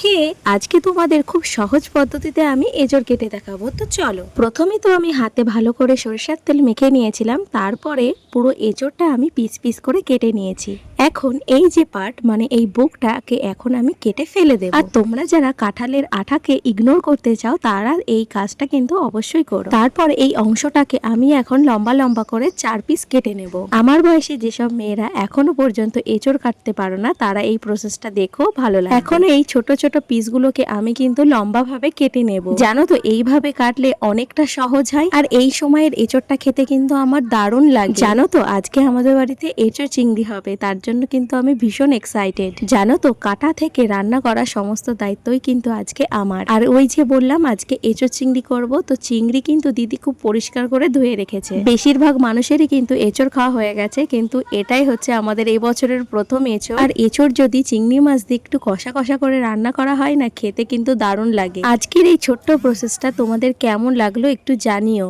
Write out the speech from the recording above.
হে, আজকে তোমাদের খুব সহজ পদ্ধতিতে আমি এঁচড় কেটে দেখাবো। তো চলো, প্রথমে তো আমি হাতে ভালো করে সরিষার তেল মেখে নিয়েছিলাম, তারপরে পুরো এঁচড়টা আমি পিস পিস করে কেটে নিয়েছি। এখন এই যে পার্ট মানে এই বুকটাকে এখন আমি কেটে ফেলে দেব। আর তোমরা যারা কাঁঠালের আঠাকে ইগনোর করতে চাও তারা এই কাজটা কিন্তু অবশ্যই করো। তারপর এই অংশটাকে আমি এখন লম্বা লম্বা করে 4 পিস কেটে নেব। আমার বয়সে যেসব মেয়েরা এখনো পর্যন্ত এঁচড় কাটতে পারো না তারা এই প্রসেসটা দেখো, ভালো লাগে। এখন এই ছোট ছোট পিসগুলোকে আমি কিন্তু লম্বা ভাবে কেটে নেব। জানো তো এইভাবে কাটলে অনেকটা সহজ হয়, আর এই সময়ের এঁচড়টা খেতে কিন্তু আমার দারুণ লাগে। জানো তো আজকে আমাদের বাড়িতে এঁচড় চিংড়ি হবে, তার জন্য কিন্তু আমি ভীষণ এক্সাইটেড। জানো তো কাটা থেকে রান্না করা সমস্ত দায়িত্বই কিন্তু আজকে আমার। আর ওই যে বললাম আজকে এঁচড় চিংড়ি করব, তো চিংড়ি কিন্তু দিদি খুব পরিষ্কার করে ধুয়ে রেখেছে। বেশিরভাগ মানুষেরই কিন্তু এঁচড় খাওয়া হয়ে গেছে, কিন্তু এটাই হচ্ছে আমাদের এই বছরের প্রথম এঁচড়। আর এঁচড় যদি চিংড়ি মাছ দিয়ে একটু কষা কষা করে রান্না করা হয় না, খেতে কিন্তু দারুণ লাগে। আজকের এই ছোট্ট প্রসেসটা তোমাদের কেমন লাগলো একটু জানিও।